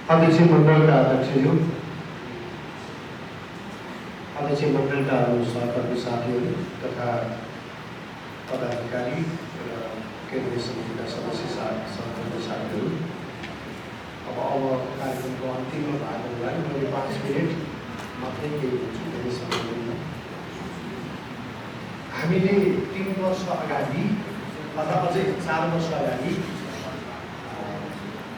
अध्यक्ष मण्डलका अध्यक्षज्यू, अध्यक्ष मण्डलका सहकर्मी साथीहरू तथा पदाधिकारी र केन्द्रीय समितिका सदस्य सहकर्मी साथीहरू, अब कार्यक्रमको अन्तिममा भागको लागि मैले 5 मिनट मात्रै केही भन्छु, धेरै समय दिन्न। हामीले 3 वर्ष अगाडि अथवा अझै 4 वर्ष अगाडि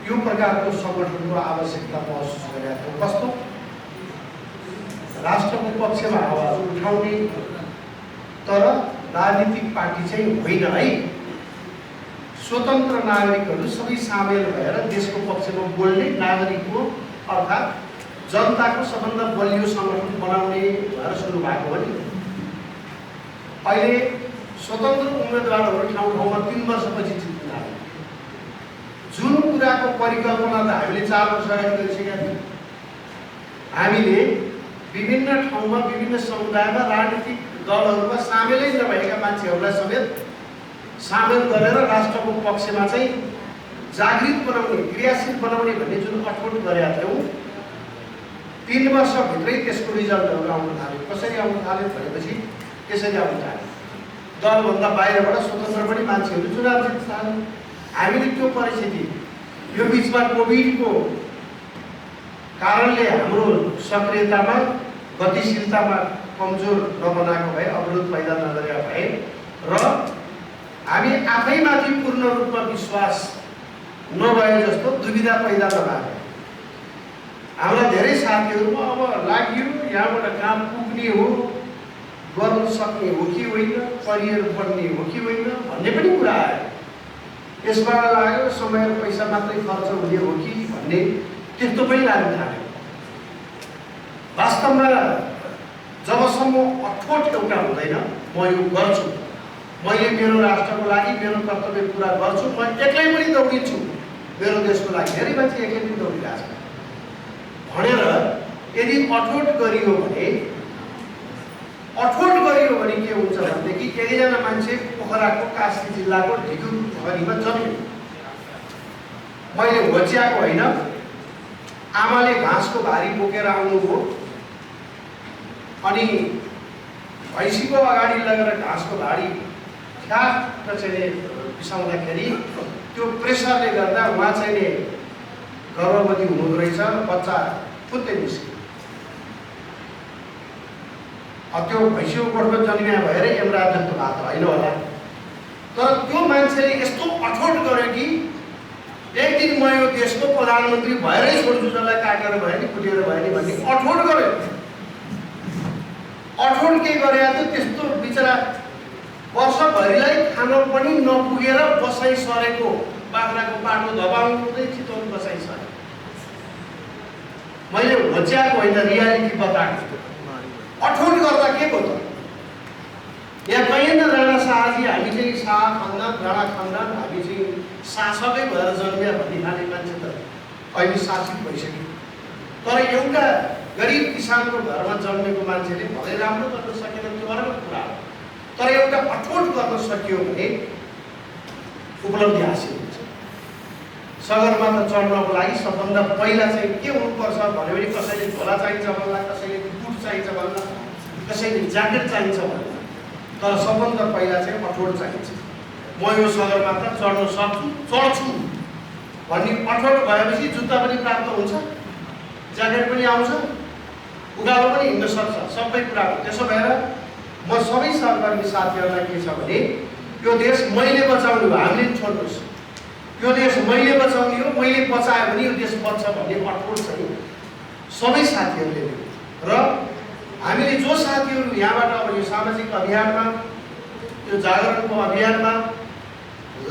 यो प्रकारको सङ्गठनको आवश्यकता महसुस गरेका थियौँ। कस्तो? राष्ट्रको पक्षमा आवाज उठाउने तर राजनीतिक पार्टी चाहिँ होइन है, स्वतन्त्र नागरिकहरू सबै सामेल भएर देशको पक्षमा बोल्ने नागरिकको अर्थात् जनताको सबभन्दा बलियो सङ्गठन बनाउने भएर सुरु भएको हो नि। अहिले स्वतन्त्र उम्मेदवारहरू ठाउँ ठाउँमा 3 वर्षपछि जित्न लाग्यो। जुन कुराको परिकल्पना त हामीले 4 वर्ष अगाडि गरिसकेका थियौँ। हामीले विभिन्न ठाउँमा विभिन्न समुदायमा राजनीतिक दलहरूमा सामेलै नभएका मान्छेहरूलाई समेत सामेल गरेर राष्ट्रको पक्षमा चाहिँ जागृत बनाउने, क्रियाशील बनाउने भन्ने जुन अठोट गरेका थियौँ, 3 वर्षभित्रै त्यसको रिजल्टहरू आउन थाल्यो। कसरी आउन थाल्यो भनेपछि यसरी आउन थाल्यो, दलभन्दा बाहिरबाट स्वतन्त्र पनि मान्छेहरू चुनाव जित्न थाल्यो। हामीले त्यो परिस्थिति, यो बिचमा कोभिडको कारणले हाम्रो सक्रियतामा, गतिशीलतामा कमजोर नबनाएको भए, अवरोध पैदा नगरेका भए र हामी आफैमाथि पूर्ण रूपमा विश्वास नभए जस्तो दुविधा पैदा नभए हाम्रा धेरै साथीहरूमा अब लाग्यो यहाँबाट काम पुग्ने हो, गर्न सक्ने हो कि होइन, करियर बन्ने हो कि होइन भन्ने पनि कुरा आयो। यसबाट लाग्यो समय र पैसा मात्रै खर्च हुने हो कि भन्ने त्यस्तो पनि लाग्न थाल्यो। वास्तवमा जबसम्म अठोट एउटा हुँदैन, म यो गर्छु, मैले मेरो राष्ट्रको लागि मेरो कर्तव्य पुरा गर्छु, म एक्लै पनि दौडिन्छु मेरो देशको लागि, धेरै मान्छे एक्लै पनि दौडिरहेको छ भनेर यदि अठोट गरियो भने के हुन्छ भनेदेखि एकजना मान्छे पोखराको कास्की जिल्लाको ढिकु घरीमा जन्मियो। मैले होच्याएको होइन, आमाले घाँसको भारी बोकेर आउनुभयो अनि भैँसीको अगाडि लगेर घाँसको भारी ठ्याक्क चाहिँ बिसाउँदाखेरि त्यो प्रेसरले गर्दा उहाँ चाहिँ गर्भवती हुनुहुँदो रहेछ, बच्चा फुत्तै निस्क्यो। त्यो भैँसीको गोठमा जन्मिया भएर यमराज जस्तो भएको होइन होला, तर त्यो मान्छेले यस्तो अठोट गर्यो कि एक दिन म यो देशको प्रधानमन्त्री भएरै छोड्छु, जसलाई काटेर भयो नि कुटेर भयो नि भन्ने अठोट गर्यो। अठोट के गरे त त्यस्तो बिचरा वर्षभरिलाई खान पनि नपुगेर बसाइ सरेको बाख्राको पाटो दबाउँदै चितवन बसाइ सरे। मैले होच्याएको होइन, रियालिटी बताएको। अठोट गर्दा के भयो त? यहाँ कहीँ राणा शाहजी, हामी चाहिँ शाह खानदान, राणा खानदान, हामी चाहिँ शासकै भएर जन्मिया भन्ने खाले मान्छे त अहिले शासित भइसक्यो। तर एउटा गरिब किसानको घरमा जन्मेको मान्छेले भलै राम्रो गर्न सकेन, त्यो अर्को कुरा हो। तर एउटा अठोट गर्न सकियो भने उपलब्धि हासिल हुन्छ। सगरमाथा चढ्नको लागि सबभन्दा पहिला चाहिँ के हुनुपर्छ भन्यो भने कसैले झोला चाहिन्छ भन्ला, कसैले बुट चाहिन्छ भन्ला, कसैले ज्याकेट चाहिन्छ भन्ला, तर सबभन्दा पहिला चाहिँ अठोट चाहिन्छ। म यो सगरमाथा चढ्न सक्छु, चढ्छु भन्ने अठोट भएपछि जुत्ता पनि प्राप्त हुन्छ, ज्याकेट पनि आउँछ, उकालो पनि हिँड्न सक्छ, सबै कुराको। त्यसो भएर म सबै सहकर्मी साथीहरूलाई के छ भने यो देश मैले बचाउने हो, हामीले छोड्नुहोस्, यो देश मैले बचाउने हो, मैले बचाएँ भने यो देश बच्छ भन्ने अठोट छ नि सबै साथीहरूले। र हामीले जो साथीहरू यहाँबाट अब यो सामाजिक अभियानमा, यो जागरणको अभियानमा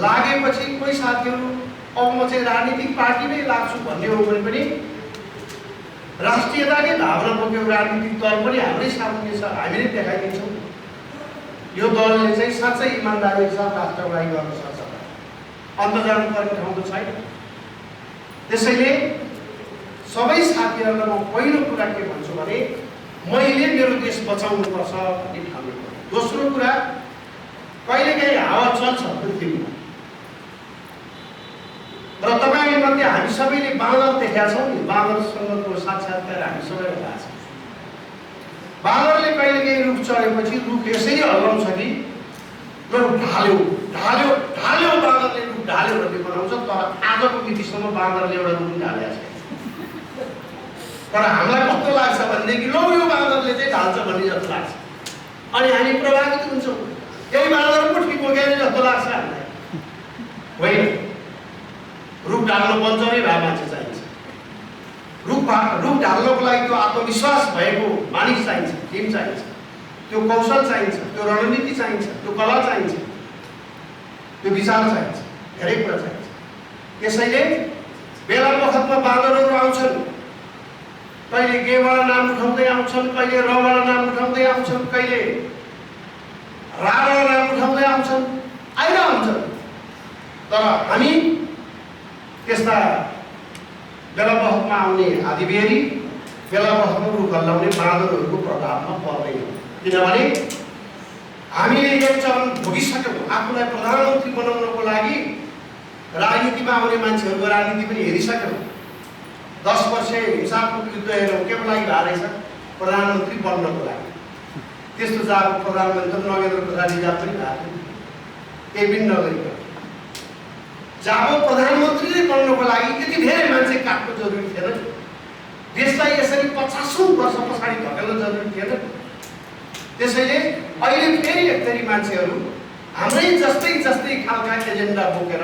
लागेपछि कोही साथीहरू अब म चाहिँ राजनीतिक पार्टीमै लाग्छु भन्ने हो भने पनि राष्ट्रियताकै भावना बोकेको राजनीतिक दल पनि हाम्रै सामुन्ने छ, हामीले देखाइदिन्छौँ यो दलले चाहिँ साँच्चै इमान्दारीका साथ राष्ट्रको लागि गर्न सक्छ। अन्त जानुपर्ने ठाउँ त छैन। त्यसैले सबै साथीहरूलाई म पहिलो कुरा के भन्छु भने मैले मेरो देश बचाउनुपर्छ भन्ने ठान्नु पर्यो। दोस्रो कुरा, कहिलेकाहीँ हावा चल्छ पृथ्वीमा, र तपाईँमध्ये हामी सबैले बाँदर देखेका छौँ नि, बाँदरसँगको साक्षात्कार हामी सबैलाई थाहा छ। बाँदरले कहिलेकाहीँ रुख चढेपछि रुख यसरी हल्लाउँछ कि ल ढाल्यो ढाल्यो ढाल्यो, बाँदरले रुख ढाल्यो भन्ने बनाउँछ। तर आजको मितिसम्म बाँदरले एउटा रुख ढालेको छ। तर हामीलाई कस्तो लाग्छ भनेदेखि लो यो बाँदरले चाहिँ ढाल्छ भन्ने जस्तो लाग्छ, अनि हामी प्रभावित हुन्छौँ। यही बाँदर पो ठिक हो क्या जस्तो लाग्छ हामीलाई। होइन, रुख ढाल्नु पञ्चमै भए मान्छे चाहिन्छ। रुख ढाल्नको लागि त्यो आत्मविश्वास भएको मानिस चाहिन्छ, टिम चाहिन्छ, त्यो कौशल चाहिन्छ, त्यो रणनीति चाहिन्छ, त्यो कला चाहिन्छ, त्यो विचार चाहिन्छ, धेरै कुरा चाहिन्छ। त्यसैले बेला बखतमा बाँदरहरू आउँछन्, कहिले गेबाट नाम उठाउँदै आउँछन्, कहिले रबाट नाम उठाउँदै आउँछन्, कहिले राबाट नाम उठाउँदै आउँछन्, आइरहन्छन्। तर हामी त्यस्ता बेला बखतमा आउने आँधीबेहरी, बेला बखतमा रुख हल्लाउने बाँदरहरूको प्रभावमा पर्दैन। किनभने हामीले एक चरण भोगिसक्यौँ। आफूलाई प्रधानमन्त्री बनाउनको लागि राजनीतिमा आउने मान्छेहरूको राजनीति पनि हेरिसक्यौँ। 10 वर्ष हिंसात्मक युद्ध हेरौँ, केको लागि भए रहेछ? प्रधानमन्त्री बन्नको लागि। त्यस्तो जाबो प्रधानमन्त्री नगेन्द्र प्रसाद रिजाल पनि भएको थियो, केही पनि नगरिकन। जाबो प्रधानमन्त्रीले बन्नको लागि यति धेरै मान्छे काट्नु जरुरी थिएन। देशलाई यसरी 50औं वर्ष पछाडि धकेल्न जरुरी थिएन। त्यसैले अहिले फेरि एक थरी मान्छेहरू हाम्रै जस्तै खालका एजेन्डा बोकेर,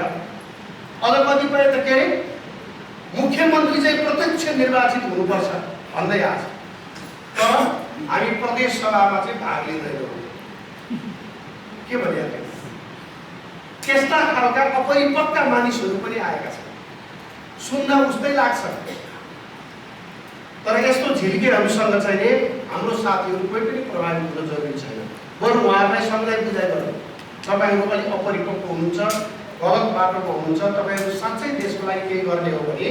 अझ कतिपय त के अरे मुख्यमन्त्री चाहिँ प्रत्यक्ष निर्वाचित हुनुपर्छ भन्दै आछ। तर हामी प्रदेश सभामा चाहिँ भाग लिँदैनौँ। के भनिएको? त्यस्ता खालका अपरिपक्व मानिसहरू पनि आएका छन्। सुन्न उस्तै लाग्छ। तर यस्तो झिल्केहरूसँग चाहिँ हाम्रो साथीहरू कोही पनि प्रभावित हुन जरुरी छैन। बरु उहाँहरूलाई सम्झाइ बुझाइ गर्नु, तपाईँहरू अलिक अपरिपक्व हुनुहुन्छ, गलत बाटोको हुनुहुन्छ। तपाईँहरू साँच्चै देशको लागि केही गर्ने हो भने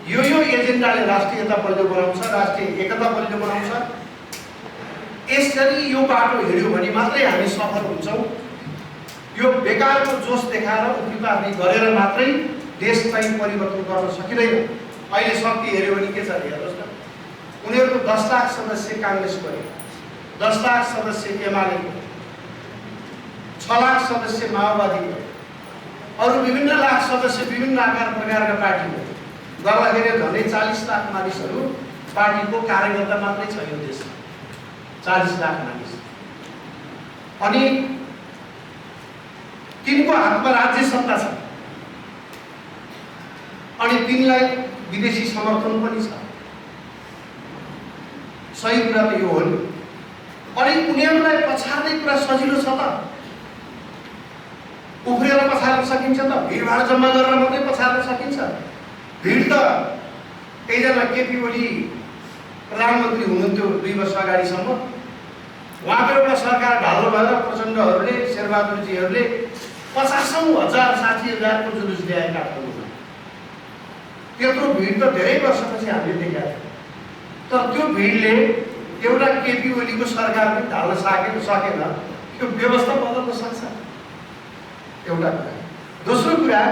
यो एजेन्डाले राष्ट्रियता बलियो बनाउँछ, राष्ट्रिय एकता बलियो बनाउँछ। यसरी यो बाटो हिँड्यो भने मात्रै हामी सफल हुन्छौँ। यो बेकारको जोस देखाएर उफ्रीपार्टी गरेर मात्रै देशलाई परिवर्तन गर्न सकिँदैन। अहिले शक्ति हेऱ्यो भने के छ हेर्नुहोस् न, उनीहरूको 10 लाख सदस्य काङ्ग्रेस गरे, 10 लाख सदस्य एमाले गरे, 6 लाख सदस्य माओवादी गरे, अरू विभिन्न लाख सदस्य विभिन्न आकार प्रकारका पार्टी गरे। गर्दाखेरि झन्डै 40 लाख मानिसहरू पार्टीको कार्यकर्ता मात्रै छ यो देशमा। 40 लाख मानिस, अनि तिनको हातमा राज्य सत्ता छ, अनि तिनलाई विदेशी समर्थन पनि छ। सही कुरा त यो हो नि। अनि उनीहरूलाई पछार्ने कुरा सजिलो छ त? उफ्रेर पछार्न सकिन्छ त? भिडभाड जम्मा गरेर मात्रै पछार्न सकिन्छ? भिड त एकजना केपी ओली प्रधानमन्त्री हुनुहुन्थ्यो 2 वर्ष अगाडिसम्म, उहाँको एउटा सरकार ढाल्नु भएर प्रचण्डहरूले, शेरबहादुरजीहरूले 50,000 60,000 को जुलुस ल्याए काठमाडौँमा। त्यत्रो भिड त धेरै वर्षपछि हामीले देखेका थियौँ। तर त्यो भिडले एउटा केपी ओलीको सरकार पनि ढाल्न सकेन। त्यो व्यवस्था बदल्न सक्छ, एउटा कुरा। दोस्रो कुरा,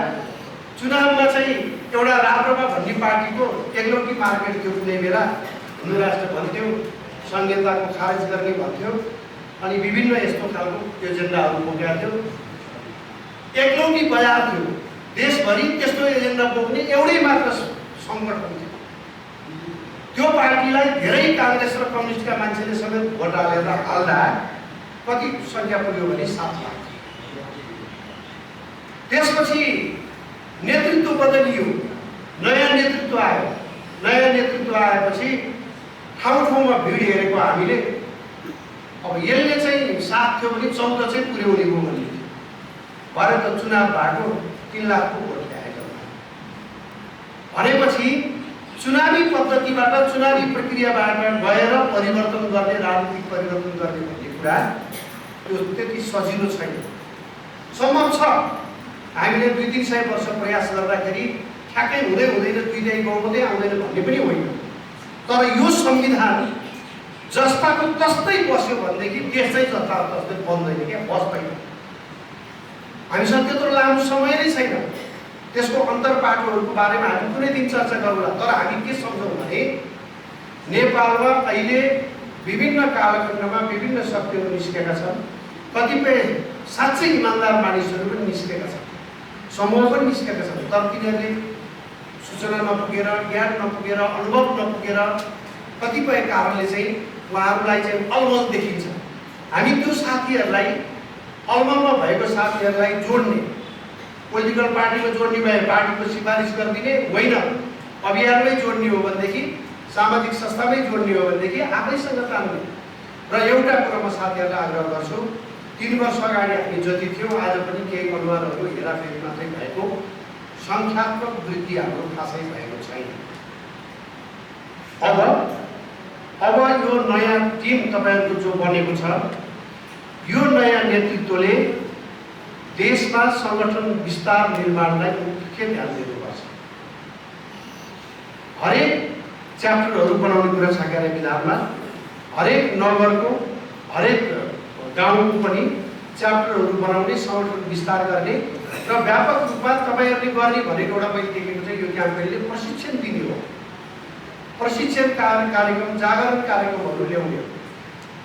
चुनावमा चाहिँ एउटा राप्रपा भन्ने पार्टीको एकलौटी मार्केट थियो। कुनै बेला हिन्दू राष्ट्र भन्थ्यो, संहिताको खारेज गर्ने भन्थ्यो, अनि विभिन्न यस्तो खालको एजेन्डाहरू बोकेका थियो। एकलौटी बजार थियो देशभरि। त्यस्तो एजेन्डा बोक्ने एउटै मात्र सङ्गठन थियो। त्यो पार्टीलाई धेरै काङ्ग्रेस र कम्युनिस्टका मान्छेले समेत भोट हालेर हाल्दा कति सङ्ख्या पुग्यो भने 7 लाख। त्यसपछि नेतृत्व बदलियो, नयाँ नेतृत्व आयो। नयाँ नेतृत्व आएपछि ठाउँ ठाउँमा भिड हेरेको हामीले अब यसले चाहिँ 7 थियो भने 14 चाहिँ पुर्याउने हो भन्ने थियो। भरे त चुनाव भएको 3 लाखको भोट ल्याएको भनेपछि चुनावी पद्धतिबाट, चुनावी प्रक्रियाबाट गएर परिवर्तन गर्ने, राजनीतिक परिवर्तन गर्ने भन्ने कुरा त्यो त्यति सजिलो छैन। सम्भव छ, हामीले 200-300 वर्ष प्रयास गर्दाखेरि ठ्याक्कै हुँदैन 2 बहुमतै आउँदैन भन्ने पनि होइन। तर यो संविधान जस्ताको तस्तै बस्यो भनेदेखि देश चाहिँ जस्ता तस्तै बन्दैन क्या, बस्दैन। हामीसँग त्यत्रो लामो समय नै छैन त्यसको अन्तर्पाटोहरूको बारेमा हामी कुनै दिन चर्चा गरौँला। तर हामी के सम्झौँ भने नेपालमा अहिले विभिन्न कालखण्डमा विभिन्न शक्तिहरू निस्केका छन्। कतिपय साँच्चै इमान्दार मानिसहरू पनि निस्केका छन्, समूह पनि निस्केका छन्। तर तिनीहरूले सूचना नपुगेर, ज्ञान नपुगेर, अनुभव नपुगेर कतिपय कारणले चाहिँ उहाँहरूलाई चाहिँ अलमल देखिन्छ। हामी त्यो साथीहरूलाई, अलमलमा भएको साथीहरूलाई जोड्ने, पोलिटिकल पार्टीमा जोड्ने भए पार्टीको सिफारिस गरिदिने होइन, अभियानमै जोड्ने हो भनेदेखि, सामाजिक संस्थामै जोड्ने हो भनेदेखि आफैसँग तान्ने। र एउटा कुरो म साथीहरूलाई आग्रह गर्छु, 3 वर्ष अगाडि हामी जति थियौँ आज पनि केही अनुहारहरू हेराफेरी मात्रै भएको, सङ्ख्यात्मक वृद्धि हाम्रो खासै भएको छैन। अब यो नयाँ टिम तपाईँहरूको जो बनेको छ, यो नयाँ नेतृत्वले देशमा सङ्गठन विस्तार निर्माणलाई मुख्य ध्यान दिनुपर्छ। हरेक च्याप्टरहरू बनाउने कुरा छ कार्य विधानमा, हरेक नगरको, हरेक गाउँको पनि च्याप्टरहरू बनाउने, सङ्गठन विस्तार गर्ने र व्यापक रूपमा तपाईँहरूले गर्ने भनेको एउटा मैले देखेको चाहिँ यो क्याम्पेनले प्रशिक्षण दिने हो। प्रशिक्षण कार्यक्रम, जागरण कार्यक्रमहरू ल्याउने हो।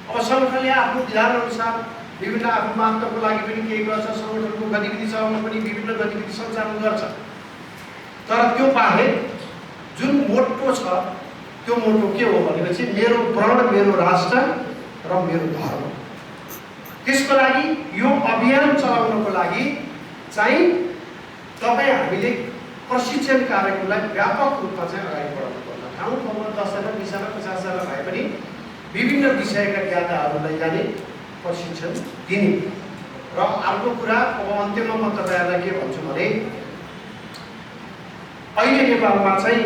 अब सङ्गठनले आफ्नो विधानअनुसार विभिन्न आफ्नो मागको लागि पनि केही गर्छ, सङ्गठनको गतिविधि चलाउन पनि विभिन्न गतिविधि सञ्चालन गर्छ। तर त्यो बाहेक जुन मोटो छ, त्यो मोटो के हो भनेपछि मेरो प्रण, मेरो राष्ट्र र मेरो धर्म। त्यसको लागि यो अभियान चलाउनको लागि चाहिँ तपाईँ हामीले प्रशिक्षण कार्यक्रमलाई व्यापक रूपमा चाहिँ अगाडि बढाउनु पर्छ। ठाउँमा 10 जना, 20 जना, 50 जना भए पनि विभिन्न विषयका ज्ञाताहरूलाई जाने प्रशिक्षण दिने। र अर्को कुरा, अब अन्त्यमा म तपाईँहरूलाई के भन्छु भने अहिले नेपालमा चाहिँ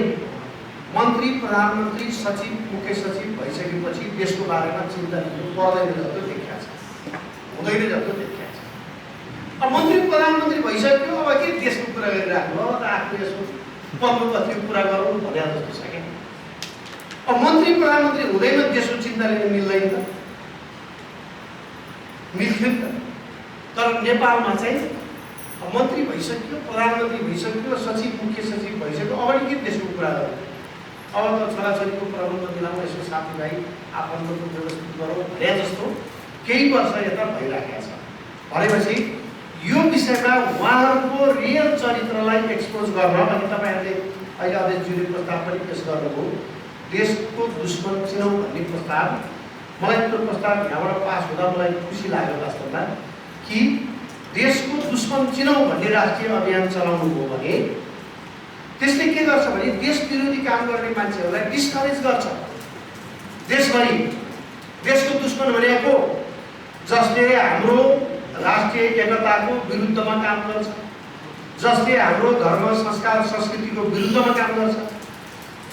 मन्त्री, प्रधानमन्त्री, सचिव, मुख्य सचिव भइसकेपछि देशको बारेमा चिन्ता लिनु पर्दैन जस्तो देखिएको छ, हुँदैन जस्तो देखिएको छ। अब मन्त्री प्रधानमन्त्री भइसक्यो, अब के देशको कुरा गरिराख्नु हो त, आफ्नो यसको बन्दोबस्तीको कुरा गरौँ भने जस्तो छ क्या। अब मन्त्री प्रधानमन्त्री हुँदैन देशको चिन्ता लिनु मिल्दैन त, मिल्थ्यो नि त। तर नेपालमा चाहिँ मन्त्री भइसक्यो, प्रधानमन्त्री भइसक्यो, सचिव, मुख्य सचिव भइसक्यो, अब के देशको कुरा गरौँ। अब त छोराछोरीको प्रबन्ध मिलाउँ, यसको साथीभाइ आफन्तको व्यवस्थित गरौँ भने जस्तो केही वर्ष यता भइराखेको छ। भनेपछि यो विषयमा उहाँहरूको रियल चरित्रलाई एक्सपोज गर्न, अनि तपाईँहरूले अहिले अध्यक्षज्यूले प्रस्ताव पनि पेश गर्नुभयो, देशको दुश्मन चिनौँ भन्ने प्रस्ताव। मलाई त्यो प्रस्ताव यहाँबाट पास हुँदा मलाई खुसी लाग्यो वास्तवमा, कि देशको दुश्मन चिनौँ भन्ने राष्ट्रिय अभियान चलाउनु हो भने त्यसले के गर्छ भने देश विरोधी काम गर्ने मान्छेहरूलाई डिस्करेज गर्छ देशभरि। देशको दुश्मन भनेको जसले हाम्रो राष्ट्रिय एकताको विरुद्धमा काम गर्छ, जसले हाम्रो धर्म, संस्कार, संस्कृतिको विरुद्धमा काम गर्छ,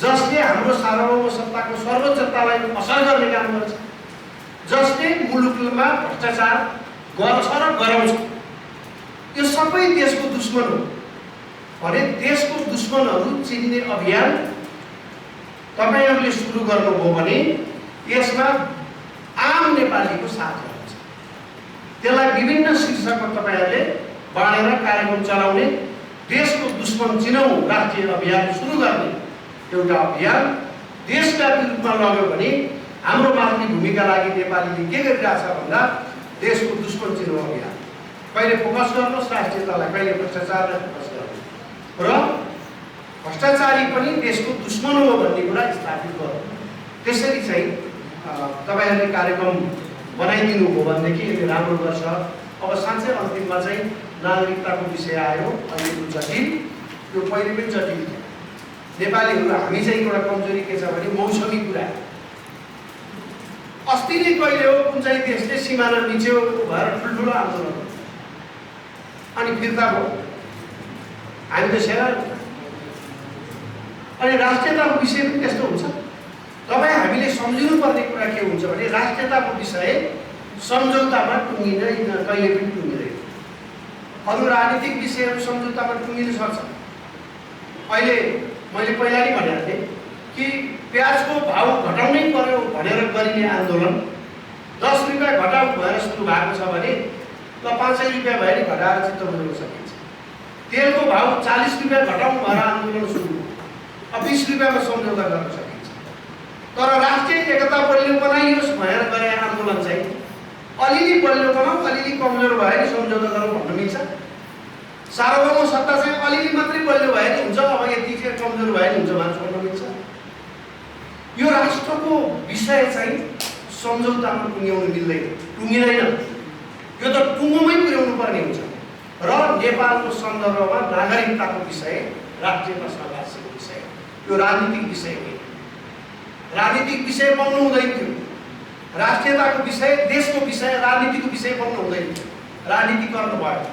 जसले हाम्रो सार्वभौम सत्ताको सर्वोच्चतालाई असर गर्ने काम गर्छ, जसले मुलुकमा भ्रष्टाचार गर्छ र गराउँछ, यो सबै देशको दुश्मन हो। भने देशको दुश्मनहरू चिन्ने अभियान तपाईँहरूले सुरु गर्नुभयो भने यसमा आम नेपालीको साथ रहन्छ। त्यसलाई विभिन्न शीर्षकमा तपाईँहरूले बाँडेर कार्यक्रम चलाउने, देशको दुश्मन चिनौँ राष्ट्रिय अभियान सुरु गर्ने एउटा अभियान देशव्यापी रूपमा लग्यो भने हाम्रो मातृभूमिका लागि नेपालीले के गरिरहेछ भन्दा देशको दुश्मन चिनौँ अभियान। कहिले फोकस गर्नुहोस् राष्ट्रियतालाई, कहिले भ्रष्टाचारलाई फोकस गर्नुहोस् र भ्रष्टाचारी पनि देशको दुश्मन हो भन्ने कुरा स्थापित गर्नु। त्यसरी चाहिँ तपाईँहरूले कार्यक्रम बनाइदिनु हो भनेदेखि यसले राम्रो गर्छ। अब साँच्चै अन्तिममा चाहिँ नागरिकताको विषय आयो, अहिलेको जटिल, यो पहिले पनि जटिल थियो। नेपालीहरू हामी चाहिँ एउटा कमजोरी के छ भने मौसमी कुरा। अस्ति नै कहिले हो कुन चाहिँ देशले सिमाना मिच्यो भएर ठुल्ठुलो आन्दोलन, अनि फिर्ता भयो, हामी त सेवा। अनि राष्ट्रियताको विषय पनि त्यस्तो हुन्छ। तपाईँ हामीले सम्झिनुपर्ने कुरा के हुन्छ भने राष्ट्रियताको विषय सम्झौतामा टुङ्गिँदैन, कहिले पनि टुङ्गिँदैन। अरू राजनीतिक विषयहरू सम्झौतामा टुङ्गिन सक्छ। अहिले मैले पहिला नै भनेको थिएँ कि प्याजको भाउ घटाउनै पर्यो भनेर गरिने आन्दोलन 10 रुपियाँ घटाउ भएर सुरु भएको छ भने ल 500 रुपियाँ भयो नि घटाएर चित्त बुझाउन सकिन्छ। तेलको भाउ 40 रुपियाँ घटाउँ भनेर आन्दोलन सुरु भयो। अब 20 रुपियाँमा सम्झौता गर्न सकिन्छ। तर राष्ट्रिय एकता बलियो बनाइयोस् भनेर गरे आन्दोलन चाहिँ अलिअलि बलियो बनाऊ, अलिअलि कमजोर भयो नि सम्झौता गरौँ भन्न मिल्छ। सार्वभौम सत्ता चाहिँ अलिअलि मात्रै बलियो भयो नि हुन्छ, अब यति चाहिँ कमजोर भयो नि हुन्छ भनेर छोड्न मिल्छ। यो राष्ट्रको विषय चाहिँ सम्झौतामा टुङ्ग्याउनु मिल्दैन, टुङ्गिँदैन। यो त टुङ्गोमै पुर्याउनु पर्ने हुन्छ। र नेपालको सन्दर्भमा नागरिकताको विषय राष्ट्रियता संघर्षको विषय, यो राजनीतिक विषय होइन। राजनीतिक विषय बन्नु हुँदैन थियो। राष्ट्रियताको विषय, देशको विषय, राजनीतिको विषय बन्नु हुँदैन थियो। राजनीति गर्नुभयो।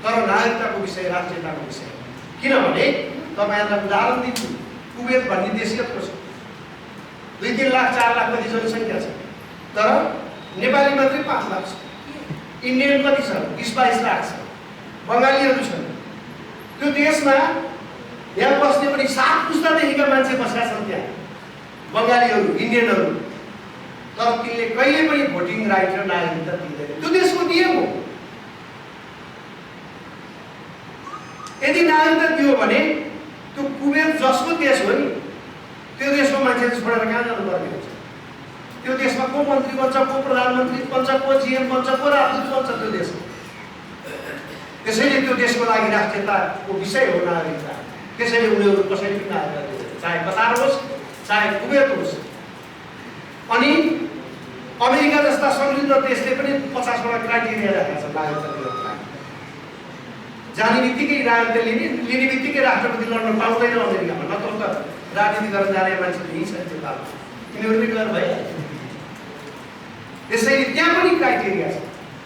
तर नागरिकताको विषय राष्ट्रियताको विषय। किनभने तपाईँहरूलाई उदाहरण दिन्छु, कुवेत भन्ने देश यत्रो छ, 2-3 लाख 4 लाख कति जनसङ्ख्या छ, तर नेपाली मात्रै 5 लाख छ। इन्डियन कति छ? 20-22 लाख छ। बङ्गालीहरू छन्। त्यो देशमा यहाँ बस्ने पनि 7 पुस्तादेखिका मान्छे बसेका छन् त्यहाँ, बङ्गालीहरू, इन्डियनहरू। तर तिनले कहिले पनि भोटिङ राइट र नागरिकता दिँदैन। त्यो देशको नियम हो। यदि नागरिकता दियो भने त्यो कुवेत जसको देश हो नि, त्यो देशको मान्छेले छोडेर कहाँ जानुपर्ने हुन्छ? त्यो देशमा को मन्त्री बन्छ, को प्रधानमन्त्री बन्छ, को जिएम बन्छ, को राजदूत बन्छ त्यो देशमा। त्यसैले त्यो देशको लागि राष्ट्रियताको विषय हो नागरिकता। त्यसैले उनीहरू कसैले पनि नागरिकता दिँदैन, चाहे कतार होस्, चाहे कुवेत होस्। अनि अमेरिका जस्ता समृद्ध देशले पनि 50वटा क्राइटेरिया राखेका छन् नागरिकता दिनको लागि। जाने बित्तिकै नागरिकता लिने बित्तिकै राष्ट्रपति लड्न पाउँदैन अमेरिकामा। नत्र त राजनीति गर्न जाने मान्छे यही छन् त्यो कालमा, तिनीहरू पनि गएर भइहाल्छ। त्यसैले त्यहाँ पनि क्राइटेरिया छ।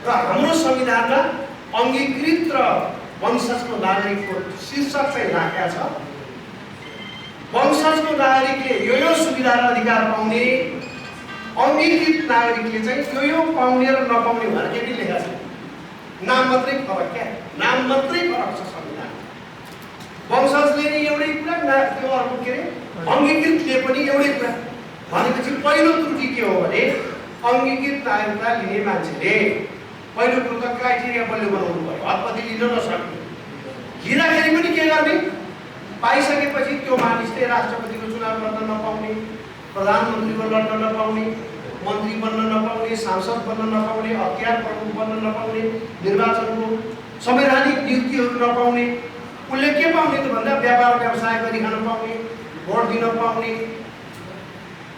र हाम्रो संविधानमा अङ्गीकृत र वंशजको नागरिकको शीर्षक चाहिँ राखेका छ। वंशजको नागरिकले यो सुविधा र अधिकार पाउने, अङ्गीकृत नागरिकले चाहिँ यो पाउने र नपाउने भनेर के लेखेका छ। नाम मात्रै फरक, क्या नाम मात्रै फरक छ संविधान। वंशजले नि एउटै कुरा, त्यो अर्को के अरे अङ्गीकृतले पनि एउटै कुरा। भनेपछि पहिलो त्रुटि के हो भने अङ्गीकृत नागरिकता लिने मान्छेले पहिलो कुरो त क्राइटेरिया बलियो बनाउनु पर्यो, हदपति लिन नसक्ने। लिँदाखेरि पनि के गर्ने, पाइसकेपछि त्यो मानिसले राष्ट्रपतिको चुनाव लड्न नपाउने, प्रधानमन्त्रीको लड्न नपाउने, मन्त्री बन्न नपाउने, सांसद बन्न नपाउने, हतियार प्रमुख बन्न नपाउने, निर्वाचनको संवैधानिक नियुक्तिहरू नपाउने। उसले के पाउने त भन्दा व्यापार व्यवसाय गरिखान पाउने, भोट दिन पाउने,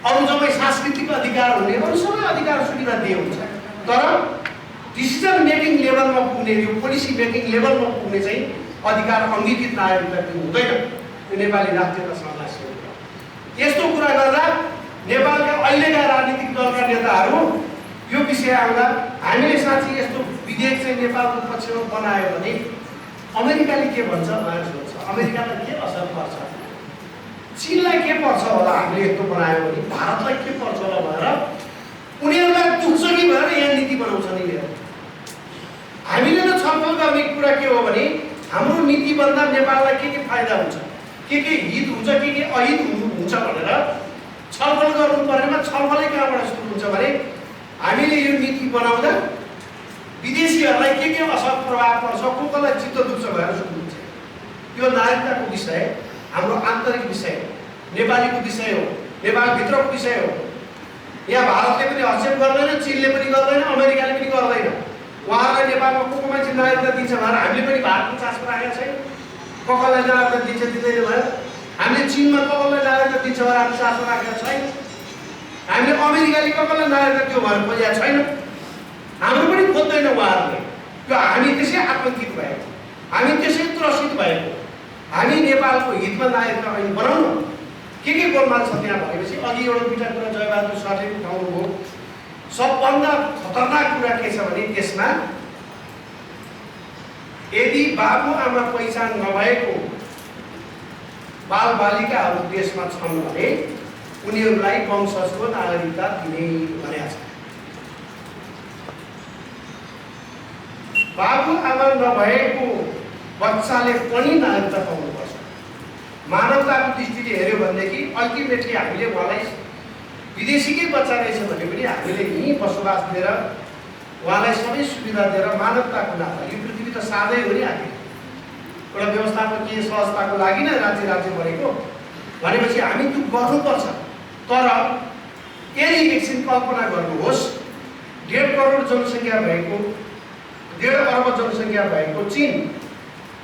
अरू सबै सांस्कृतिक अधिकार हुने, अरू सबै अधिकार सुविधा दिए हुन्छ। तर डिसिजन मेकिङ लेभलमा पुग्ने, यो पोलिसी मेकिङ लेभलमा पुग्ने चाहिँ अधिकार अङ्गीकृत नागरिकता दिनु हुँदैन। यो नेपाली राष्ट्रियता संघर्ष हो। यस्तो कुरा गर्दा नेपालका अहिलेका राजनीतिक दलका नेताहरू यो विषय आउँदा हामीले साँच्चै यस्तो विधेयक चाहिँ नेपालको पक्षमा बनायो भने अमेरिकाले के भन्छ भनेर सोध्छ। अमेरिकालाई के असर पर्छ, चीनलाई के पर्छ होला हामीले यस्तो बनायो भने, भारतलाई के पर्छ होला भनेर उनीहरूलाई दुख्छ कि भनेर यहाँ नीति बनाउँछन् यिनीहरू। हामीले त छलफल गर्ने कुरा के हो भने हाम्रो नीति भन्दा नेपाललाई के फाइदा हुन्छ, के हित हुन्छ, के अहित हुन्छ भनेर छलफल गर्नु पर्नेमा छलफलै कहाँबाट सुरु हुन्छ भने हामीले यो नीति बनाउँदा विदेशीहरूलाई के असर प्रभाव पर्छ, को कसलाई चित्त दुख्छ भनेर सुरु हुन्छ। त्यो नागरिकताको विषय हाम्रो आन्तरिक विषय हो, नेपालीको विषय हो, नेपालभित्रको विषय हो। यहाँ भारतले पनि हस्तक्षेप गर्दैन, चीनले पनि गर्दैन, अमेरिकाले पनि गर्दैन। उहाँहरूलाई नेपालमा को मान्छे नागरिकता दिन्छ भनेर हामीले पनि भारतको चासो राखेका छैन। कसलाई नागरिकता दिन्छ दिँदैन भनेर हामीले चिनमा कसलाई नागरिकता दिन्छ भनेर हामीले चासो राखेका छैन। हामीले अमेरिकाले कसलाई नागरिकता दियो भनेर खोजेका छैन। हाम्रो पनि खोज्दैन उहाँहरूले। त्यो हामी त्यसै आतङ्कित भएको, हामी त्यसै त्रसित भएको। हामी नेपालको हितमा नागरिकता अहिले बनाउनु के गोलमाल छ त्यहाँ भनेपछि अघि एउटा दुईवटा कुरा जयबहादुर सरले उठाउनु हो। सबभन्दा खतरनाक कुरा के छ भने त्यसमा यदि बाबुआमा पहिचान नभएको बालबालिकाहरू देशमा छन् भने उनीहरूलाई वंशजको नागरिकता दिने भनेको छ। बाबुआमा नभएको बच्चाले पनि नागरिकता पाउनुपर्छ। मानवताको दृष्टिले हेऱ्यो भनेदेखि अल्टिमेटली हामीले उहाँलाई विदेशीकै बच्चा रहेछ भने पनि हामीले यहीँ बसोबास लिएर उहाँलाई सबै सुविधा दिएर मानवताको नाता, यो पृथ्वी त साझै हो नि, आखिर एउटा व्यवस्थापकीय सहजताको लागि नै राज्य बनेको भनेपछि हामी त्यो गर्नुपर्छ। तर यदि एकछिन कल्पना गर्नुहोस्, 1.5 करोड जनसङ्ख्या भएको, 1.5 अर्ब जनसङ्ख्या भएको चीन,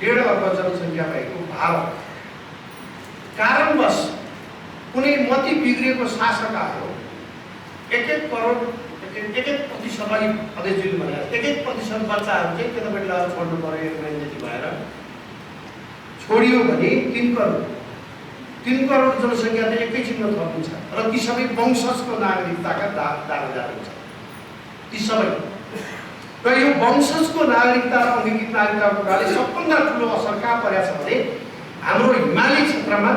1.5 अर्ब जनसङ्ख्या भएको भारत, कारणवश कुनै मति बिग्रिएको शासक आयो, 1-1 करोड 1-1% अलिक अध्यक्षले भने 1-1% बच्चाहरू चाहिँ केटापट्टि लगाएर छोड्नु पर्यो, 1 महिनादेखि भएर छोडियो भने 3 करोड जनसङ्ख्या त एकैछिनमा थपिन्छ र ती सबै वंशजको नागरिकताका दावेदार हुन्छ। ती सबै र यो वंशजको नागरिकता र अङ्गीकृत नागरिकताको कुराले सबभन्दा ठुलो असर कहाँ परेको छ भने हाम्रो हिमाली क्षेत्रमा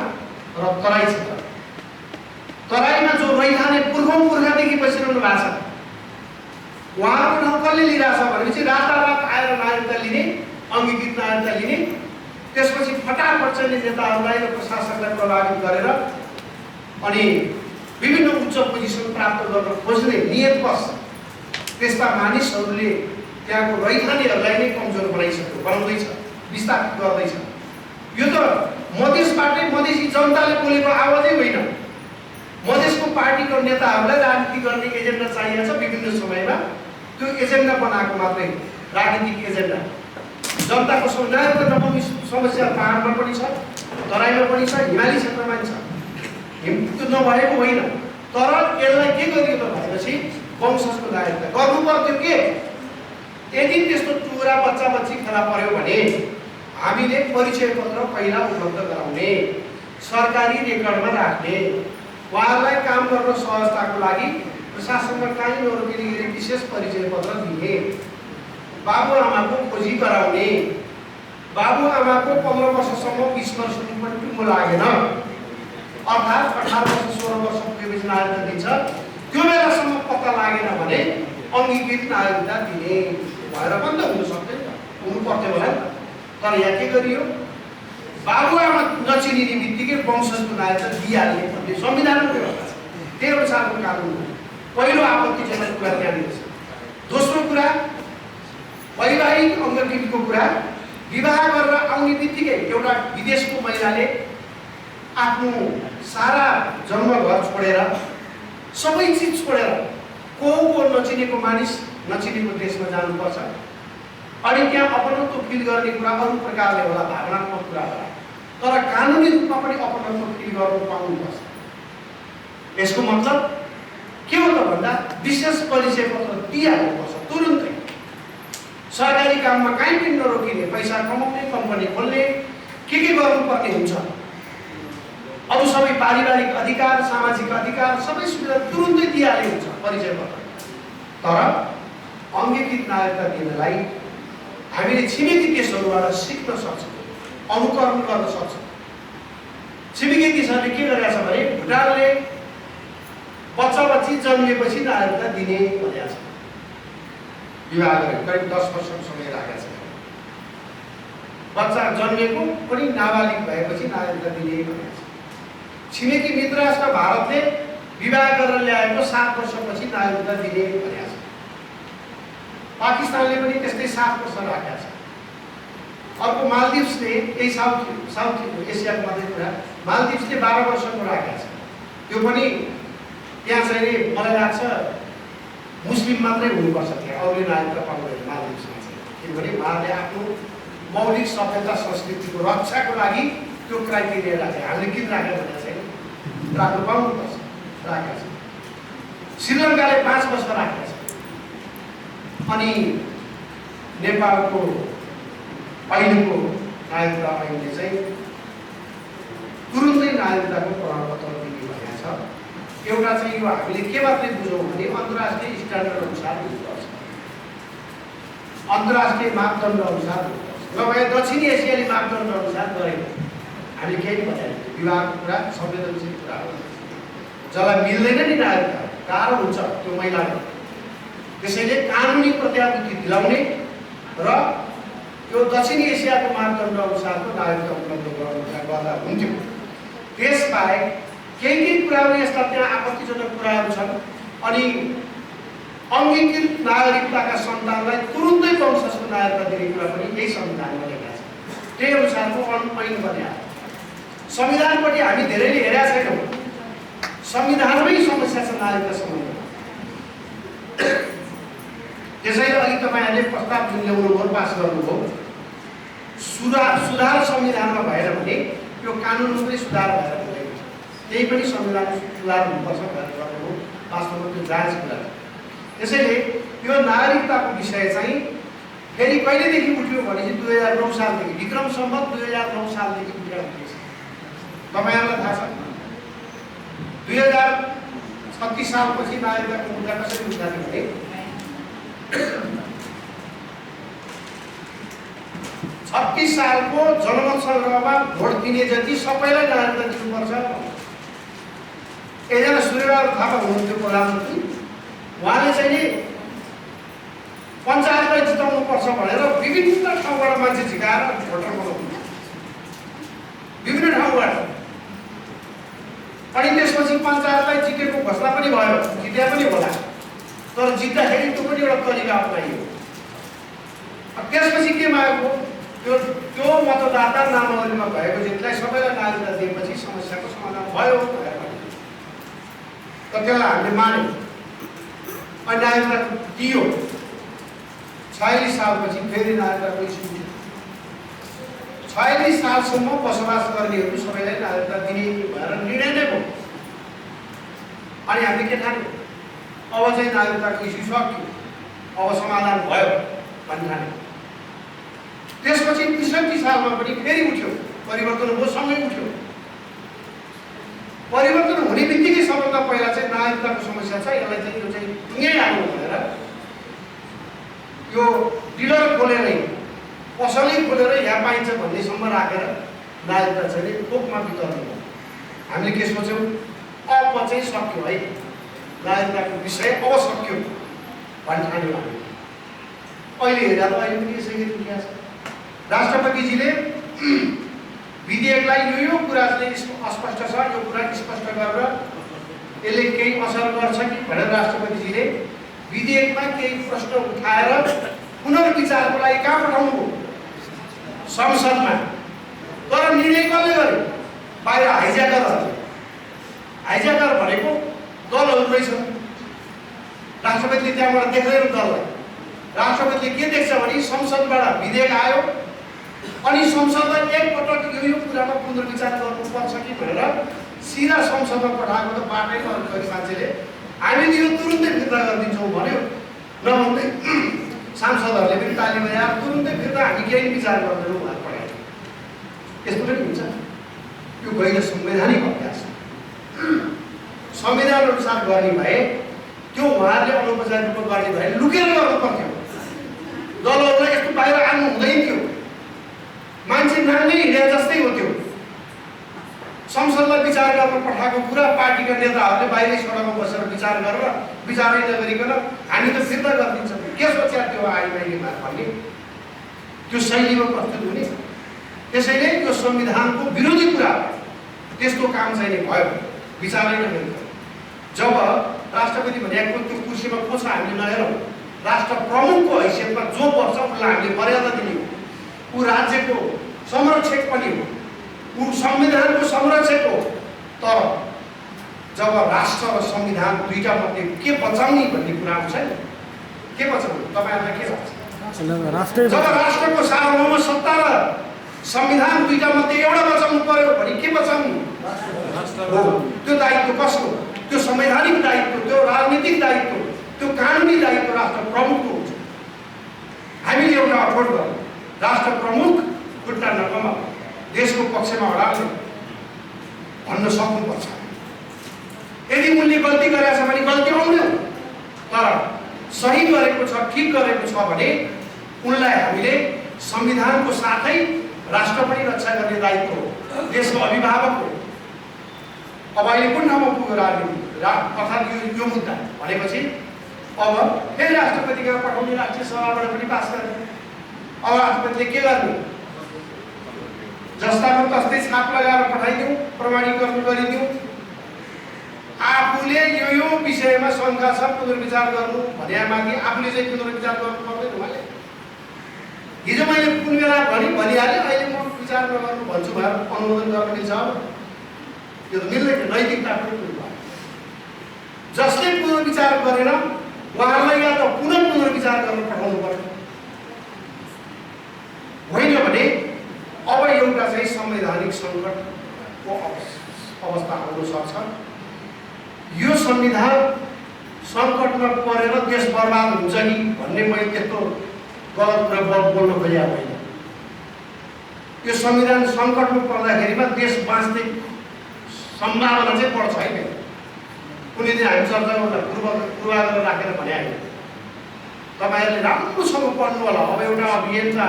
र तराई क्षेत्र। तराईमा जो रैथाने पुर्खादेखि बसिरहनु भएको छ, उहाँको ठाउँ कसले लिइरहेछ भनेपछि रातारात आएर नागरिकता लिने, अङ्गीकृत नागरिकता लिने, त्यसपछि फटाफट चाहिँ नेताहरूलाई र प्रशासकलाई प्रभावित गरेर अनि विभिन्न उच्च पोजिसन प्राप्त गर्न खोज्ने नियतवश त्यस्ता मानिसहरूले त्यहाँको रैथानेहरूलाई नै कमजोर बनाउँदैछ, विस्थापित गर्दैछ। यो त मधेसबाटै मधेसी जनताले बोलेको आवाजै होइन। मधेसको पार्टीको नेताहरूलाई राजनीति गर्ने एजेन्डा चाहिएको छ विभिन्न समयमा, त्यो एजेन्डा बनाएको मात्रै राजनीतिक एजेन्डा। जनताको नागरिकता समस्या पहाडमा पनि छ, तराईमा पनि छ, हिमाली क्षेत्रमा पनि छ, त्यो नभएको होइन। तर यसलाई के गरियो त भनेपछि वंशजको नागरिकता गर्नु पर्थ्यो के? यदि त्यस्तो टुरा बच्ची फेला पर्यो भने हामीले परिचय पत्र पहिला उपलब्ध गराउने, सरकारी रेकर्डमा राख्ने, उहाँहरूलाई काम गर्न सहजताको लागि प्रशासनमा काहीँ नरोकिने विशेष परिचय पत्र दिने, बाबुआमाको खोजी गराउने, बाबुआमाको 15 वर्षसम्म 20 वर्षदेखि पनि टुङ्गो लागेन, अर्थात् 18 वर्ष 16 वर्ष पुगेपछि नागरिकता दिन्छ, त्यो बेलासम्म पत्ता लागेन भने अङ्गीकृत नागरिकता दिने भएर पनि त हुन सक्दैन, हुनु पर्थ्यो होला। तर यहाँ के गरियो? बाबुआमा नचिनिने बित्तिकै वंशजको नागरिकता दिइहाल्ने भन्ने संविधानको व्यवस्था छ, त्यही अनुसारको कानुन हो। पहिलो आपत्तिजनक कुरा त्यहाँनिर छ। दोस्रो कुरा, वैवाहिक अङ्गीकृतको कुरा, विवाह गरेर आउने बित्तिकै एउटा विदेशको महिलाले आफ्नो सारा जन्मघर छोडेर, सबै चिज छोडेर को नचिनेको मानिस, नचिनेको देशमा जानुपर्छ अनि त्यहाँ अपनत्व फिल गर्ने कुरा अरू प्रकारले होला, भावनात्मक कुरा होला, तर कानुनी रूपमा पनि अपनत्व फिल गर्न पाउनुपर्छ। यसको मतलब के हो त भन्दा विशेष परिचय पत्र दिइहाल्नुपर्छ तुरुन्तै। सरकारी काममा कहीँ पनि नरोकिने, पैसा कमाउने, कम्पनी खोल्ने, के गर्नुपर्ने हुन्छ, अरू सबै पारिवारिक अधिकार, सामाजिक अधिकार सबै सुविधा तुरुन्तै दिइहाल्ने हुन्छ परिचय पत्र। तर अङ्गीकृत नागरिकता दिनलाई हामीले छिमेकी देशहरूबाट सिक्न सक्छौँ, अनुकरण गर्न सक्छौँ। छिमेकी देशहरूले के गरेका छ भने भुटानले बच्ची जन्मिएपछि नागरिकता दिने भनेको छ, विवाह गरेर करिब 10 वर्षको समय राखेको छ। बच्चा जन्मेको पनि नाबालिग भएपछि नागरिकता दिने भनेको छ। छिमेकी मित्र राष्ट्र भारतले विवाह गरेर ल्याएको 7 वर्षपछि नागरिकता दिने भनेको छ। पाकिस्तानले पनि त्यस्तै 7 वर्ष राखेको छ। अर्को मालदिभ्सले, यही साउथ एसियाको मात्रै कुरा, मालदिभ्सले 12 वर्षको राखेको छ। त्यो पनि त्यहाँ चाहिँ मलाई लाग्छ मुस्लिम मात्रै हुनुपर्छ, त्यहाँ अरूले नागरिकता पाउँदैन मालदिभ्समा चाहिँ, किनभने उहाँले आफ्नो मौलिक सभ्यता संस्कृतिको रक्षाको लागि त्यो क्राइटेरिया राखे। हामीले किन राख्यो भने चाहिँ राख्नु पाउनुपर्छ, राखेको छ। श्रीलङ्काले 5 वर्ष राखेको छ। अनि नेपालको अहिलेको नागरिकता ऐनले चाहिँ तुरुन्तै नागरिकताको प्रमाणपत्र दिने भनेको छ। एउटा चाहिँ यो हामीले के मात्रै बुझौँ भने अन्तर्राष्ट्रिय स्ट्यान्डर्ड अनुसार हुनुपर्छ, अन्तर्राष्ट्रिय मापदण्ड अनुसार हुनुपर्छ। नभए दक्षिणी एसियाली मापदण्ड अनुसार गरेको हामीले केही भनिहाल्यो। विवाहको कुरा संवेदनशील कुरा हो, जसलाई मिल्दैन नि नागरिकता, गाह्रो हुन्छ त्यो महिलाले। त्यसैले कानुनी प्रत्याभूति दिलाउने र यो दक्षिणी एसियाको मापदण्ड अनुसारको नागरिकता उपलब्ध गर्दा हुन्थ्यो। त्यसबाहेक केही कुराहरू यस्ता त्यहाँ आपत्तिजनक कुराहरू छन्। अनि अङ्गीकृत नागरिकताका सन्तानलाई तुरुन्तै वंशजको नागरिकता दिने कुरा पनि यही संविधानमा लेखेको छ। त्यही अनुसारको ऐन पनि आयो। संविधानपट्टि हामी धेरैले हेरेका छैनौँ। संविधानमै समस्या छ नागरिकता सम्बन्धमा। त्यसैले अघि तपाईँहरूले प्रस्ताव जुन ल्याउनुभयो, पास गर्नुभयो, सुधार संविधानमा भएन भने यो कानुनमा पनि सुधार भएर गएको छ। त्यही पनि संविधान सुधार हुनुपर्छ भनेर गर्नुभयो। वास्तवमा त्यो जाँच कुरा छ। त्यसैले यो नागरिकताको विषय चाहिँ फेरि कहिलेदेखि उठ्यो भने चाहिँ 2009 सालदेखि, विक्रम सम्वत 2009 सालदेखि उठिरहेको छ। तपाईँहरूलाई थाहा छ 2036 सालपछि नागरिकताको मुद्दा कसरी उठाउने भने 36 सालको जनमत सङ्ग्रहमा भोट दिने जति सबैलाई नागरिकता दिनुपर्छ। एकजना सूर्यबहादुर थापा हुनुहुन्थ्यो प्रधानमन्त्री, उहाँले चाहिँ नि पञ्चायतलाई जिताउनु पर्छ भनेर विभिन्न ठाउँबाट मान्छे झिकाएर भोटर बनाउनु, विभिन्न ठाउँबाट। अनि त्यसपछि पञ्चायतलाई जितेको घोषणा पनि भयो, जित्या पनि होला, तर जित्दाखेरि त्यो पनि एउटा तरिका अपनाइयो। त्यसपछि के मागेको, त्यो मतदाता नामावलीमा भएको जितलाई सबैलाई नागरिकता दिएपछि समस्याको समाधान भयो भनेर भन्यो। तर त्यसलाई हामीले मान्यौँ अनि नागरिकता दियो। 46 सालपछि फेरि नागरिकताको इस्यु उठ्यो। 46 सालसम्म बसोबास गर्नेहरू सबैलाई नागरिकता दिने भनेर निर्णय नै भयो। अनि हामीले के ठान्यौँ, अब चाहिँ नागरिकताको इस्यु सक्यो, अब समाधान भयो भन्ने ठान्यौँ। त्यसपछि 63 सालमा पनि फेरि उठ्यो, परिवर्तन हो, सँगै उठ्यो। परिवर्तन हुने बित्तिकै सबभन्दा पहिला चाहिँ नागरिकताको समस्या छ, यसलाई चाहिँ यो चाहिँ टुङ्गै हाल्नु भनेर यो डिलर खोलेरै, पसलै खोलेर यहाँ पाइन्छ भन्नेसम्म राखेर नागरिकता चाहिँ थोकमा वितरण भयो। हामीले के सोच्यौँ, अब चाहिँ सक्यो है, नागरिकताको विषय अब सक्यो भन्ने ठान्यौँ हामी। अहिले हेर्दा त अहिले पनि यसै गरी उठिएको छ। राष्ट्रपतिजीले विधेयकलाई यो कुरा चाहिँ अस्पष्ट छ, यो कुरा स्पष्ट गरेर यसले केही असर गर्छ कि भनेर राष्ट्रपतिजीले विधेयकमा केही प्रश्न उठाएर पुनर्विचारको लागि कहाँ पठाउनुभयो, संसदमा। तर निर्णय कसले गर्यो, बाहिर हाइज्याकरहरूले। हाइज्याकर भनेको दलहरू रहेछ। राष्ट्रपतिले त्यहाँबाट देख्दैन दललाई। राष्ट्रपतिले के देख्छ भने संसदबाट विधेयक आयो अनि संसदलाई एकपटक यो कुरामा पुनर्विचार गर्नुपर्छ कि भनेर सिधा संसदमा पठाएको त बाटै नगरी मान्छेले हामीले यो तुरुन्तै फिर्ता गरिदिन्छौँ भन्यो। नभन्दै सांसदहरूले पनि ताली बजाएर तुरुन्तै फिर्ता हामी केही विचार गर्दैनौँ भनेर पठायो। यस्तो पनि हुन्छ, यो गैर संवैधानिक अभ्यास। संविधान अनुसार गर्ने भए त्यो उहाँहरूले अनौपचारिक रूपमा गर्ने भए लुकेर गर्नु पर्थ्यो। दलहरूलाई यस्तो बाहिर आउनु हुँदैन थियो, मान्छे नाङ्गै हिँडे जस्तै हो त्यो। संसदलाई विचार गर्न पठाएको कुरा पार्टीका नेताहरूले बाहिरै सडकमा बसेर विचार गरेर विचारै नगरिकन हामी त फिर्ता गरिदिन्छौँ, के सोच्या त्यो आइमाइमा भन्ने त्यो शैलीमा प्रस्तुत हुने। त्यसैले यो संविधानको विरोधी कुरा त्यस्तो काम चाहिँ भयो, विचारै नगरिकन। जब राष्ट्रपति भनेको त्यो कुर्सीमा को छ हामीले नहेरौँ, राष्ट्र प्रमुखको हैसियतमा जो पर्छ उसलाई हामीले मर्यादा दिने हो। ऊ राज्यको संरक्षक पनि हो, ऊ संविधानको संरक्षक हो। तर जब राष्ट्र र संविधान दुईटा मध्ये के बचाउने भन्ने कुरा आउँछ नि, के बचाउने तपाईँहरूलाई के लाग्छ? जब राष्ट्रको सार्वभौम सत्ता र संविधान दुईटा मध्ये एउटा बचाउनु पर्यो भने के बचाउने हो? त्यो दायित्व कसको? त्यो संवैधानिक दायित्व, त्यो राजनीतिक दायित्व, त्यो कानुनी दायित्व राष्ट्र प्रमुखको हुन्छ। हामीले एउटा अफोर्ड गर्यौँ, राष्ट्र प्रमुख खुट्टा नकमा देशको पक्षमा हराल्ने भन्न सक्नुपर्छ। यदि उनले गल्ती गरेको छ भने गल्ती आउँदैन, तर सही गरेको छ, ठिक गरेको छ भने उनलाई हामीले संविधानको साथै राष्ट्र पनि रक्षा गर्ने दायित्व हो, देशको अभिभावक हो। अब अहिले कुन ठाउँमा पुग्यो राजनीति अर्थात् यो मुद्दा भनेपछि अब फेरि राष्ट्रपति कहाँ पठाउने, राष्ट्रिय सभाबाट पनि पास गर्ने। अब राष्ट्रपतिले के गर्ने? जस्ताको तस्तै छाप लगाएर पठाइदिउँ, प्रमाणीकरण गरिदिउँ। आफूले यो विषयमा शङ्का छ पुनर्विचार गर्नु भने माथि आफूले चाहिँ पुनर्विचार गर्नु पर्दैन उहाँले। हिजो मैले कुन बेला भनिहालेँ, अहिले म विचार नगर्नु भन्छु भनेर अनुमोदन गर्न मिल्छ? यो त मिल्दैन, नैतिकताको कुरो भयो। जसले पुनर्विचार गरेन उहाँहरूलाई या त पुनः पुनर्विचार गर्न पठाउनु पर्छ, होइन भने अब एउटा चाहिँ संवैधानिक सङ्कटको अवस्था आउन सक्छ। यो संविधान सङ्कटमा परेर देश बर्बाद हुन्छ कि भन्ने मैले त्यस्तो गलत कुरा बोल्न खोजेको होइन। यो संविधान सङ्कटमा पर्दाखेरिमा देश बाँच्ने सम्भावना चाहिँ बढ्छ है। कुनै दिन हामी चर्चा पूर्वाग्रह राखेर भने होइन। तपाईँहरूले राम्रोसँग पढ्नु होला। अब एउटा अभियन्ता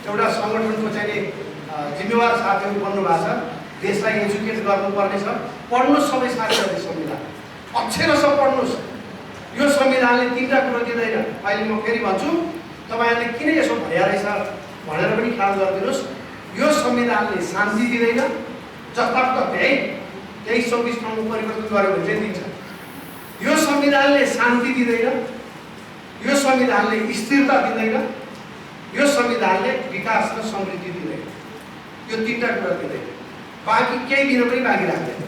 एउटा सङ्गठनको चाहिँ जिम्मेवार साथीहरू बन्नु भएको छ, देशलाई एजुकेट गर्नुपर्ने छ। पढ्नुहोस् सबै साथीहरूले संविधान, अक्षरशः पढ्नुहोस्। यो संविधानले तीनवटा कुरो दिँदैन। अहिले म फेरि भन्छु, तपाईँहरूले किन यसो भनिया रहेछ भनेर पनि ख्याल गरिदिनुहोस्। यो संविधानले शान्ति दिँदैन, जतातत त्यही 24 ठाउँमा परिवर्तन गर्यो भने चाहिँ दिन्छ। यो संविधानले शान्ति दिँदैन, यो संविधानले स्थिरता दिँदैन, यो संविधानले विकास र समृद्धि दिँदैन। यो तीनवटा कुरा दिँदैन, बाँकी केही दिन पनि बाँकी राख्दैन,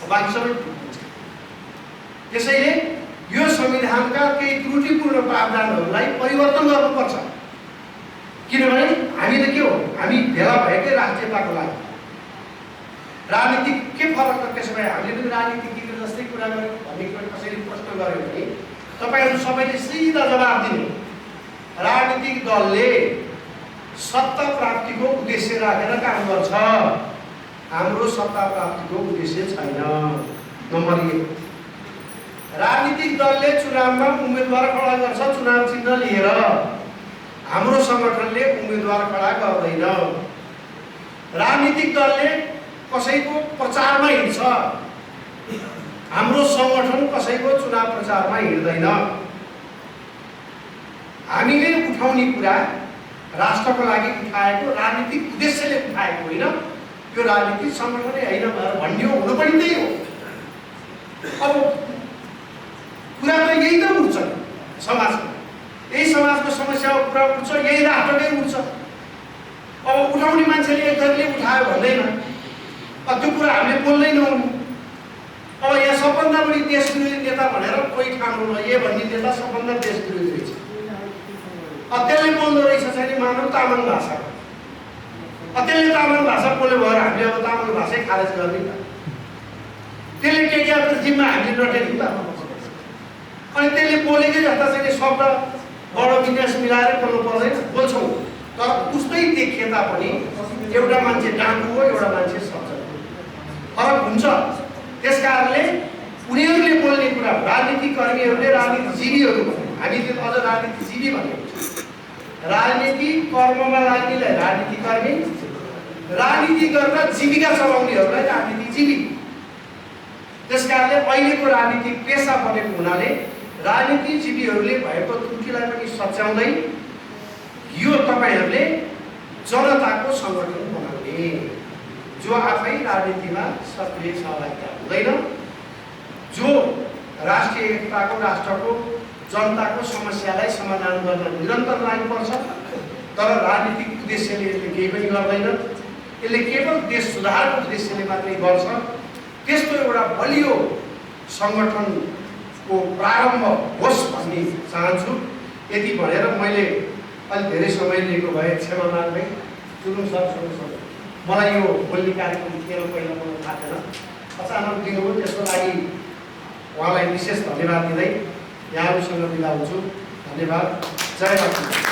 बाँकी सबै हुन्छ। त्यसैले यो संविधानका केही त्रुटिपूर्ण प्रावधानहरूलाई परिवर्तन गर्नुपर्छ। किनभने हामी त के हो, हामी भेला भएकै राष्ट्रियताको लागि। राजनीति के फरक छ? त्यसो भए हामीले पनि राजनीतिज्ञ जस्तै कुरा गर्यो भन्ने कुरा कसैले प्रश्न गर्यो भने तपाईँहरू सबैले सिधा जवाब दिने, राजनीतिक दलले सत्ता प्राप्तिको उद्देश्य राखेर काम गर्छ। हाम्रो सत्ता प्राप्तिको उद्देश्य छैन। नम्बर 1, राजनीतिक दलले चुनावमा उम्मेदवार खडा गर्छ चुनाव चिन्ह लिएर। हाम्रो सङ्गठनले उम्मेदवार खडा गर्दैन। राजनीतिक दलले कसैको प्रचारमा हिँड्छ, हाम्रो सङ्गठन कसैको चुनाव प्रचारमा हिँड्दैन। हामीले उठाउने कुरा राष्ट्रको लागि उठाएको, राजनीतिक उद्देश्यले उठाएको होइन। यो राजनीतिक सङ्गठनै होइन भनेर भन्ने हो, हुनु पनि त्यही हो। अब कुरा त यही त उठ्छ समाजमा, यही समाजको समस्याको कुरा उठ्छ, यही राष्ट्रकै उठ्छ। अब उठाउने मान्छेले एक थरीले उठायो भन्दैन, त्यो कुरा हामीले बोल्दैनौँ। अब यहाँ सबभन्दा बढी देश विरोधी नेता भनेर कोही ठान्नु ए भन्ने नेता सबभन्दा देश विरोधी रहेछ। त्यसले बोल्दो रहेछ चाहिँ मानव तामाङ भाषा, त्यसले तामाङ भाषा बोल्यो भएर हामीले अब तामाङ भाषै खारेज गर्ने त। त्यसले केटीआरको जिम्मा हामीले नटेको त। अनि त्यसले बोलेकै जस्ता चाहिँ शब्द बडो विन्यास मिलाएर बोल्नु पर्दैन, बोल्छौँ। तर उस्तै देखिए तापनि एउटा मान्छे डाँडु हो, एउटा मान्छे सच्चा हो, फरक हुन्छ। त्यस कारणले उनीहरूले बोल्ने कुरा राजनीतिक कर्मीहरूले, राजनीतिजीवीहरू, हामीले अझ राजनीतिजीवी भनेको राजनीति कर्ममा लाग्नेलाई राजनीतिकर्मी, राजनीति गरेर जीविका चलाउनेहरूलाई राजनीतिजीवी। त्यस कारणले अहिलेको राजनीति पेसा बनेको हुनाले राजनीतिजीवीहरूले भएको त्रुटिलाई पनि सच्याउँदै यो तपाईँहरूले जनताको सङ्गठन बनाउने, जो आफै राजनीतिमा सक्रिय सहभागिता हुँदैन, जो राष्ट्रिय एकताको, राष्ट्रको, जनताको समस्यालाई समाधान गर्न निरन्तर लाग्नुपर्छ। तर राजनीतिक उद्देश्यले यसले केही पनि गर्दैन, यसले केवल देश सुधारको उद्देश्यले मात्रै गर्छ। त्यस्तो एउटा बलियो सङ्गठनको प्रारम्भ होस् भन्ने चाहन्छु। यति भनेर मैले अलि धेरै समय लिएको भए क्षमा माग्दै। सुन्नु सर, मलाई यो बोल्ने कार्यक्रम थिएन, पहिला मलाई थाहा थिएन, अचानक दिनुभयो। त्यसको लागि उहाँलाई विशेष धन्यवाद दिँदै यहाँहरूसँग बिदा हुन्छु। धन्यवाद। जय राष्ट्र।